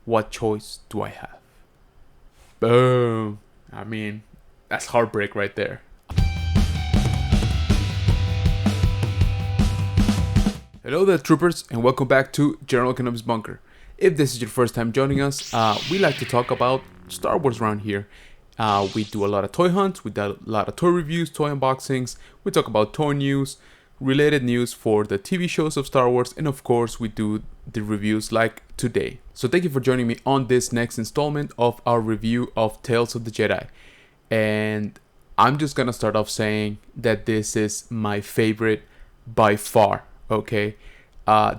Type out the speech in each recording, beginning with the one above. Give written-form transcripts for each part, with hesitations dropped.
what choice do I have? Boom. I mean, that's heartbreak right there. Hello there, troopers, and welcome back to General Kenobi's Bunker. If this is your first time joining us, we like to talk about Star Wars around here. We do a lot of toy hunts, we do a lot of toy reviews, toy unboxings, we talk about toy news, related news for the TV shows of Star Wars, and of course we do the reviews like today. So thank you for joining me on this next installment of our review of Tales of the Jedi. And I'm just gonna start off saying that this is my favorite by far, okay?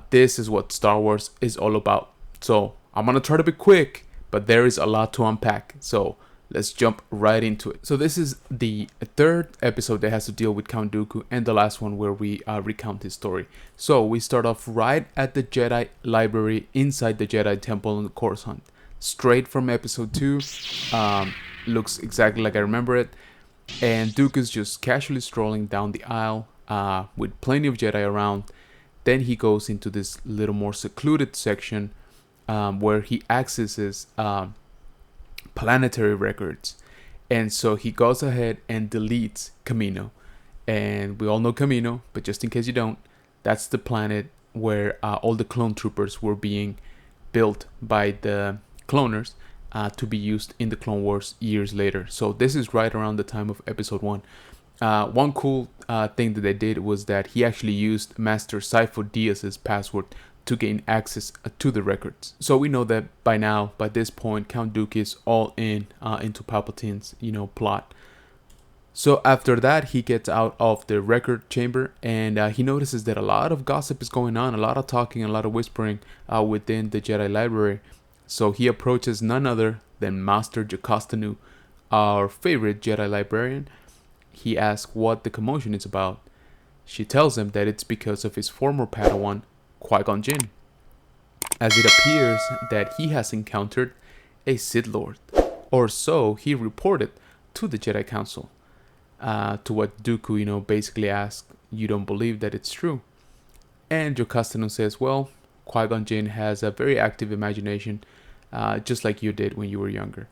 This is what Star Wars is all about. So I'm gonna try to be quick, but there is a lot to unpack. So let's jump right into it. So this is the third episode that has to deal with Count Dooku, and the last one where we recount his story. So we start off right at the Jedi library inside the Jedi Temple on the Coruscant. Straight from episode 2. Looks exactly like I remember it. And Dooku's just casually strolling down the aisle with plenty of Jedi around. Then he goes into this little more secluded section where he accesses planetary records. And so he goes ahead and deletes Kamino. And we all know Kamino, but just in case you don't, that's the planet where all the clone troopers were being built by the cloners to be used in the Clone Wars years later. So this is right around the time of episode 1. One cool thing that they did was that he actually used Master Sifo Dyas's password to gain access to the records. So we know that by now, by this point, Count Dooku is all in into Palpatine's, plot. So after that, he gets out of the record chamber, and he notices that a lot of gossip is going on, a lot of talking, a lot of whispering within the Jedi library. So he approaches none other than Master Jocasta, our favorite Jedi librarian. He asks what the commotion is about. She tells him that it's because of his former Padawan, Qui-Gon Jinn, as it appears that he has encountered a Sith Lord, or so he reported to the Jedi Council. To what Dooku, basically asks, "You don't believe that it's true?" And Jocasta says, "Well, Qui-Gon Jinn has a very active imagination, just like you did when you were younger."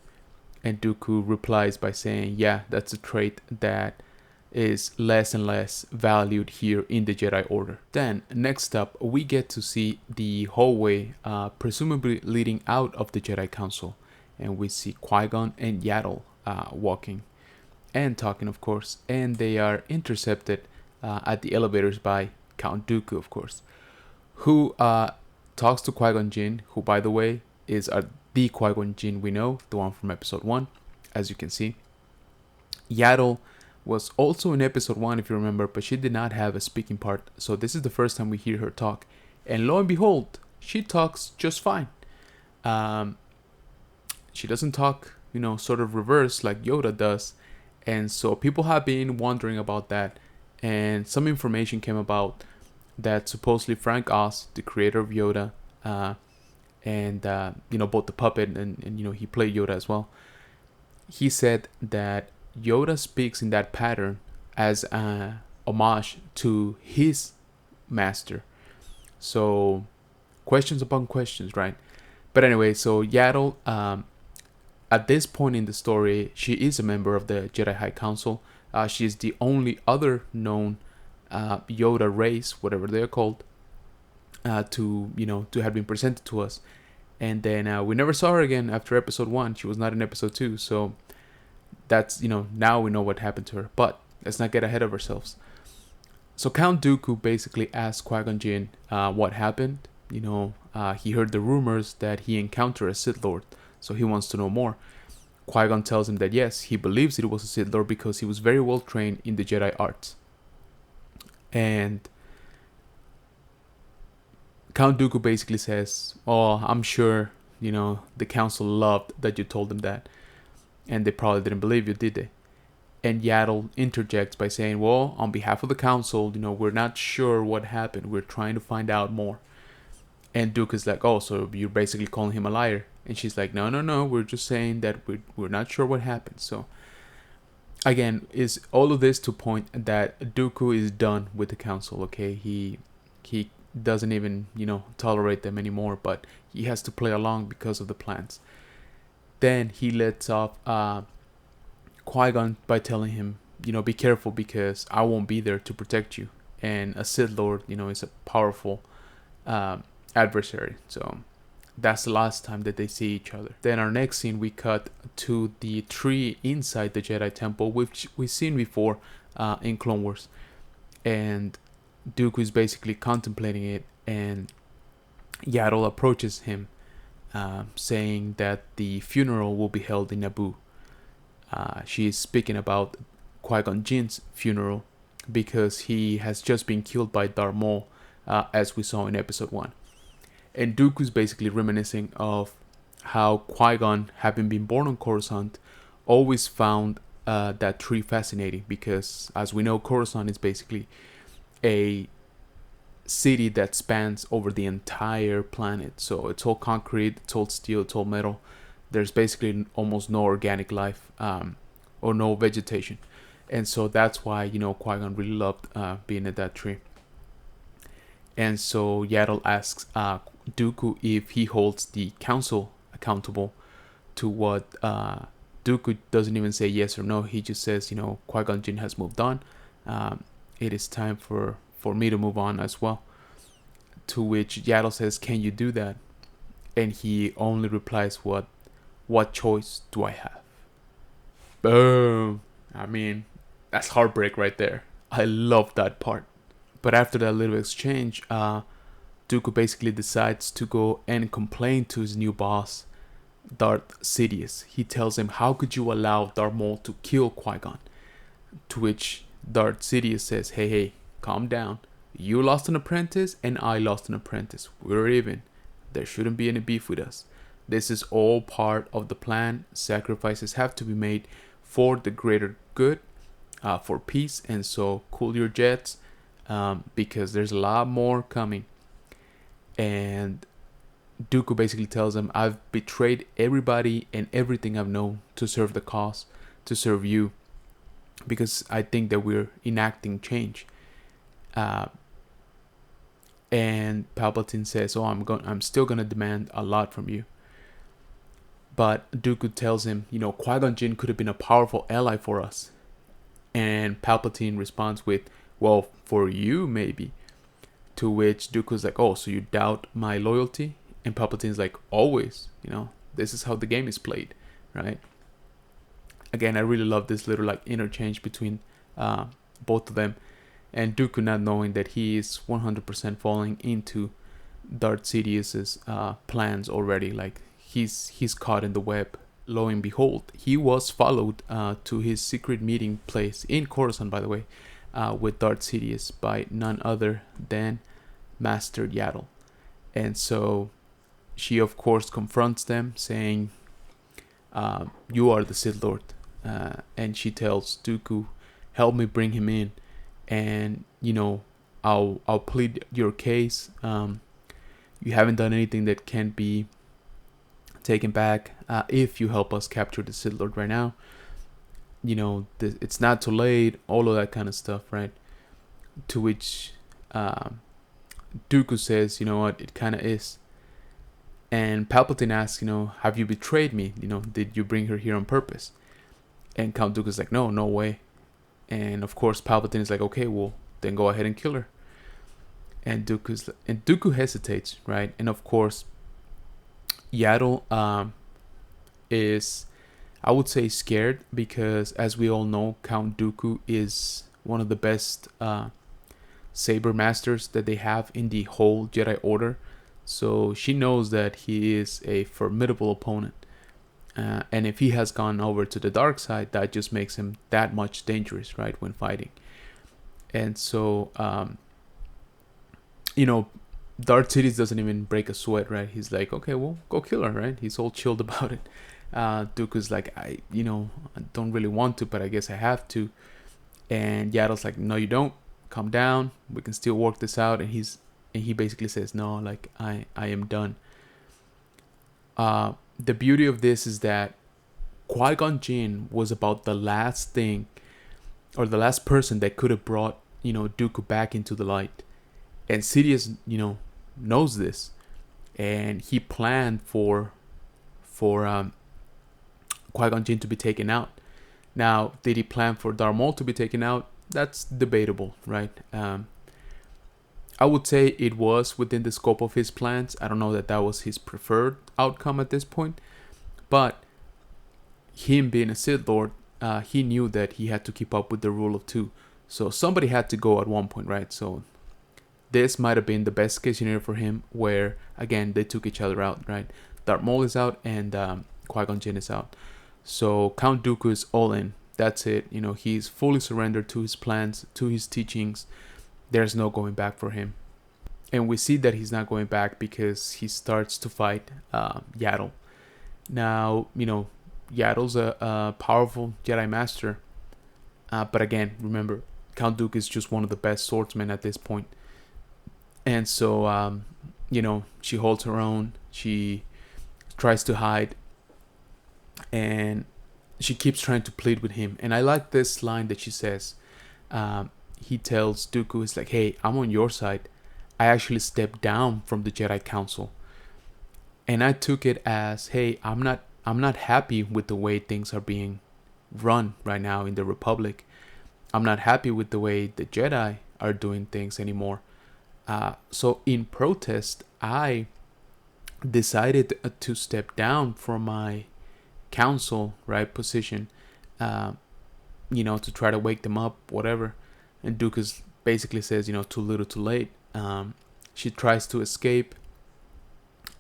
And Dooku replies by saying, "Yeah, that's a trait that is less and less valued here in the Jedi Order." Then, next up, we get to see the hallway, presumably leading out of the Jedi Council. And we see Qui-Gon and Yaddle walking and talking, of course. And they are intercepted at the elevators by Count Dooku, of course, who talks to Qui-Gon Jinn, who, by the way, is the Qui-Gon Jinn we know, the one from episode 1, as you can see. Yaddle was also in episode 1, if you remember, but she did not have a speaking part, so this is the first time we hear her talk. And lo and behold, she talks just fine. She doesn't talk, sort of reverse like Yoda does, and so people have been wondering about that, and some information came about that supposedly Frank Oz, the creator of Yoda, and both the puppet and he played Yoda as well, he said that Yoda speaks in that pattern as a homage to his master. So questions upon questions, right? But anyway, so Yaddle, at this point in the story, she is a member of the Jedi High Council. She is the only other known Yoda race, whatever they're called, to have been presented to us. And then we never saw her again after episode 1. She was not in episode 2, so that's, now we know what happened to her. But let's not get ahead of ourselves. So Count Dooku basically asked Qui-Gon Jinn what happened. He heard the rumors that he encountered a Sith Lord, so he wants to know more. Qui-Gon tells him that yes, he believes it was a Sith Lord because he was very well trained in the Jedi arts. And Count Dooku basically says, "Oh, I'm sure, the council loved that you told them that. And they probably didn't believe you, did they?" And Yaddle interjects by saying, "Well, on behalf of the council, we're not sure what happened. We're trying to find out more." And Dooku is like, "Oh, so you're basically calling him a liar." And she's like, No, we're just saying that we're not sure what happened." So again, is all of this to point that Dooku is done with the council, okay? He doesn't even, tolerate them anymore, but he has to play along because of the plans. Then he lets off Qui-Gon by telling him, be careful because I won't be there to protect you. And a Sith Lord, is a powerful adversary. So that's the last time that they see each other. Then our next scene, we cut to the tree inside the Jedi Temple, which we've seen before in Clone Wars. And Dooku is basically contemplating it, and Yaddle approaches him, saying that the funeral will be held in Naboo. She is speaking about Qui-Gon Jinn's funeral because he has just been killed by Darth Maul, as we saw in Episode 1. And Dooku is basically reminiscing of how Qui-Gon, having been born on Coruscant, always found that tree fascinating because, as we know, Coruscant is basically a city that spans over the entire planet. So it's all concrete, it's all steel, it's all metal. There's basically almost no organic life or no vegetation. And so that's why, Qui-Gon really loved being at that tree. And so Yaddle asks Dooku if he holds the council accountable to what Dooku doesn't even say yes or no. He just says, Qui-Gon Jinn has moved on. It is time for me to move on as well. To which Yaddle says, can you do that? And he only replies, what choice do I have? Boom. I mean, that's heartbreak right there. I love that part. But after that little exchange, Dooku basically decides to go and complain to his new boss, Darth Sidious. He tells him, how could you allow Darth Maul to kill Qui-Gon? To which Darth Sidious says, hey, calm down. You lost an apprentice and I lost an apprentice. We're even. There shouldn't be any beef with us. This is all part of the plan. Sacrifices have to be made for the greater good, for peace. And so cool your jets, because there's a lot more coming. And Dooku basically tells him, I've betrayed everybody and everything I've known to serve the cause, to serve you, because I think that we're enacting change. And Palpatine says, I'm still gonna demand a lot from you. But Dooku tells him, Qui-Gon Jinn could have been a powerful ally for us. And Palpatine responds with, well, for you maybe. To which Dooku's like, oh, so you doubt my loyalty? And Palpatine's like, always, this is how the game is played, right? Again, I really love this little interchange between both of them. And Dooku not knowing that he is 100% falling into Darth Sidious's plans already. Like he's caught in the web. Lo and behold, he was followed to his secret meeting place in Coruscant, by the way, with Darth Sidious by none other than Master Yaddle. And so she, of course, confronts them, saying, you are the Sith Lord. And she tells Dooku, help me bring him in. And, I'll plead your case. You haven't done anything that can't be taken back if you help us capture the Sith Lord right now. It's not too late, all of that kind of stuff, right? To which Dooku says, you know what, it kind of is. And Palpatine asks, have you betrayed me? Did you bring her here on purpose? And Count Dooku's like, no way. And of course Palpatine is like, okay, well then go ahead and kill her. And Dooku hesitates, right? And of course Yaddle is, I would say, scared because, as we all know, Count Dooku is one of the best saber masters that they have in the whole Jedi Order. So she knows that he is a formidable opponent. And if he has gone over to the dark side, that just makes him that much dangerous, right, when fighting. And so, Darth Sidious doesn't even break a sweat, right? He's like, okay, well, go kill her, right? He's all chilled about it. Dooku's like, I don't really want to, but I guess I have to. And Yaddle's like, no, you don't. Calm down. We can still work this out. And he basically says, no, like, I am done. The beauty of this is that Qui-Gon Jinn was about the last thing, or the last person that could have brought, Dooku back into the light. And Sidious, knows this, and he planned for Qui-Gon Jinn to be taken out. Now, did he plan for Darth Maul to be taken out? That's debatable, right? I would say it was within the scope of his plans. I don't know that was his preferred outcome at this point, but him being a Sith Lord, he knew that he had to keep up with the rule of two. So somebody had to go at one point, right? So this might have been the best case scenario for him, where again they took each other out, right? Darth Maul is out and Qui-Gon Jinn is out. So Count Dooku is all in. That's it. He's fully surrendered to his plans, to his teachings. There's no going back for him. And we see that he's not going back because he starts to fight Yaddle. Now, Yaddle's a powerful Jedi Master. But again, remember, Count Dooku is just one of the best swordsmen at this point. And so, she holds her own. She tries to hide. And she keeps trying to plead with him. And I like this line that she says. He tells Dooku, it's like, hey, I'm on your side. I actually stepped down from the Jedi Council. And I took it as, hey, I'm not happy with the way things are being run right now in the Republic. I'm not happy with the way the Jedi are doing things anymore. So in protest, I decided to step down from my council, right, position, to try to wake them up, whatever. And Dooku basically says, too little too late. She tries to escape.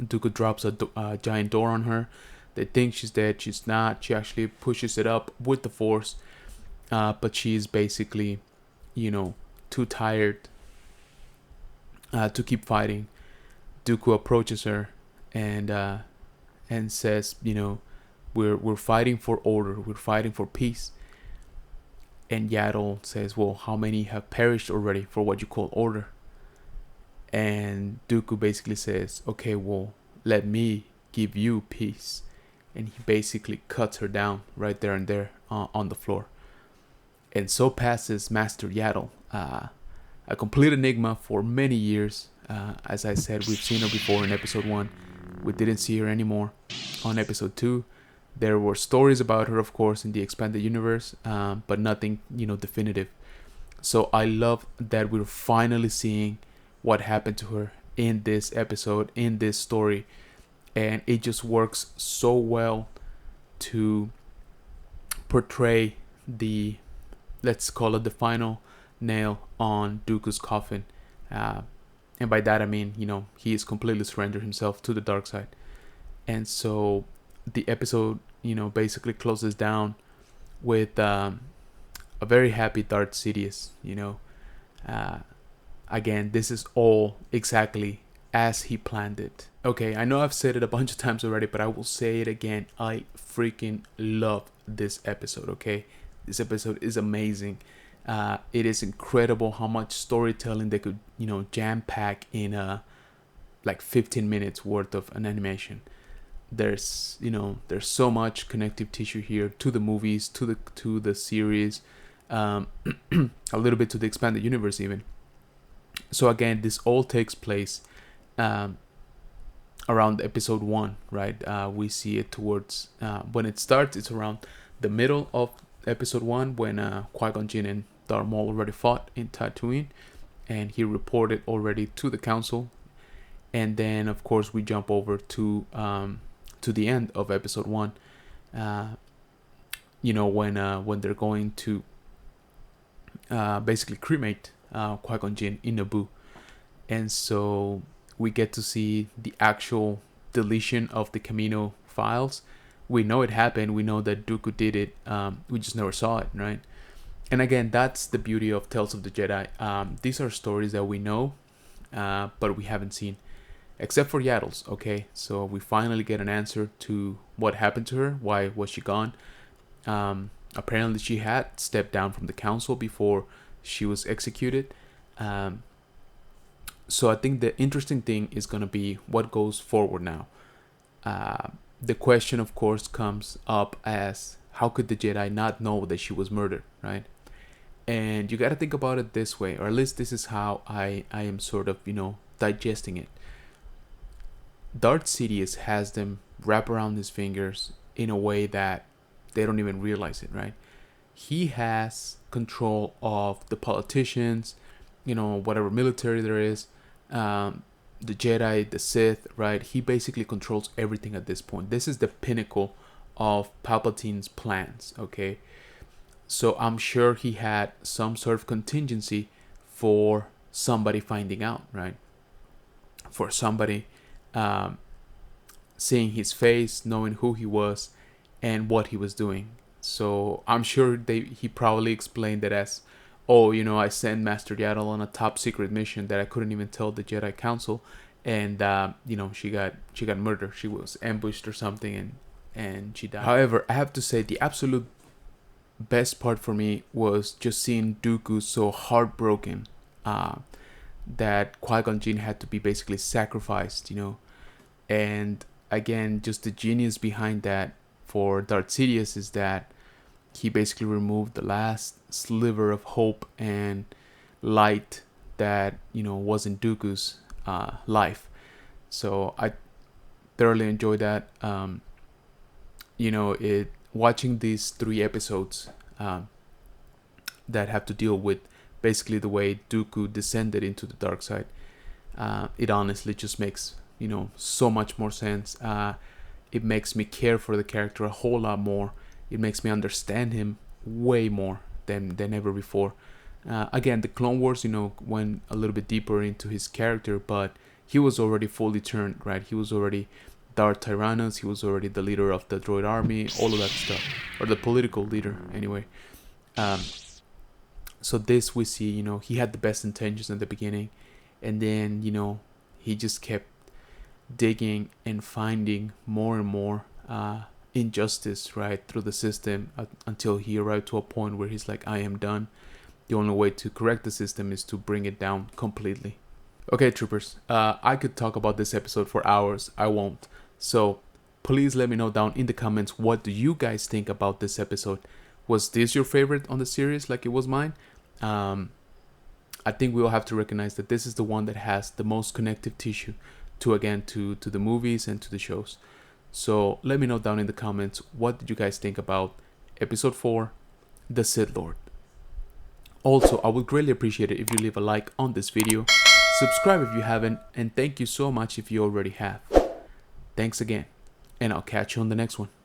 Dooku drops a giant door on her. They think she's dead. She's not. She actually pushes it up with the Force. But she's basically, too tired to keep fighting. Dooku approaches her and says, we're fighting for order. We're fighting for peace. And Yaddle says, well, how many have perished already for what you call order? And Dooku basically says, okay, well, let me give you peace. And he basically cuts her down right there and there on the floor. And so passes Master Yaddle, a complete enigma for many years. As I said, we've seen her before in episode 1. We didn't see her anymore on episode 2. There were stories about her, of course, in the expanded universe, but nothing, definitive. So I love that we're finally seeing what happened to her in this episode, in this story. And it just works so well to portray the, let's call it the final nail on Dooku's coffin. And by that I mean, he is completely surrendered himself to the dark side. And so the episode, basically closes down with a very happy Darth Sidious. Again, this is all exactly as he planned it. Okay, I know I've said it a bunch of times already, but I will say it again. I freaking love this episode, okay? This episode is amazing. It is incredible how much storytelling they could, jam pack in like 15 minutes worth of an animation. There's so much connective tissue here to the movies, to the series, a little bit to the expanded universe even. So again, this all takes place around episode 1, right? We see it towards when it starts. It's around the middle of episode 1 when Qui-Gon Jinn and Darth Maul already fought in Tatooine, and he reported already to the council. And then, of course, we jump over to the end of episode 1. When they're going to basically cremate Qui-Gon Jinn in Naboo. And so we get to see the actual deletion of the Camino files. We know it happened. We know that Dooku did it. We just never saw it, right? And again, that's the beauty of Tales of the Jedi. These are stories that we know, but we haven't seen. Except for Yaddle's, okay? So we finally get an answer to what happened to her. Why was she gone? Apparently she had stepped down from the council before she was executed. So I think the interesting thing is going to be what goes forward now. The question, of course, comes up as how could the Jedi not know that she was murdered, right? And you got to think about it this way, or at least this is how I am sort of, digesting it. Darth Sidious has them wrap around his fingers in a way that they don't even realize it, right? He has control of the politicians, whatever military there is, the Jedi, the Sith, right? He basically controls everything at this point. This is the pinnacle of Palpatine's plans, okay? So I'm sure he had some sort of contingency for somebody finding out, right? For somebody seeing his face, knowing who he was, and what he was doing. So I'm sure he probably explained it as, oh, I sent Master Yaddle on a top secret mission that I couldn't even tell the Jedi Council, and she got murdered. She was ambushed or something, and she died. However, I have to say the absolute best part for me was just seeing Dooku so heartbroken that Qui-Gon Jinn had to be basically sacrificed, and again, just the genius behind that for Darth Sidious is that he basically removed the last sliver of hope and light that was in Dooku's life. So I thoroughly enjoyed that. Watching these 3 episodes that have to deal with basically the way Dooku descended into the dark side. It honestly just makes so much more sense. It makes me care for the character a whole lot more. It makes me understand him way more than ever before. Again, the Clone Wars, went a little bit deeper into his character, but he was already fully turned, right? He was already Darth Tyrannus. He was already the leader of the droid army, all of that stuff, or the political leader, anyway. So this we see, he had the best intentions at the beginning, and then he just kept digging and finding more and more injustice right through the system until he arrived to a point where he's like, I am done. The only way to correct the system is to bring it down completely. Okay, troopers, I could talk about this episode for hours. I won't. So please let me know down in the comments, what do you guys think about this episode? Was this your favorite on the series like it was mine? I think we'll have to recognize that this is the one that has the most connective tissue to the movies and to the shows. So let me know down in the comments, what did you guys think about episode 4, The Sith Lord? Also, I would greatly appreciate it if you leave a like on this video, subscribe if you haven't, and thank you so much if you already have. Thanks again, and I'll catch you on the next one.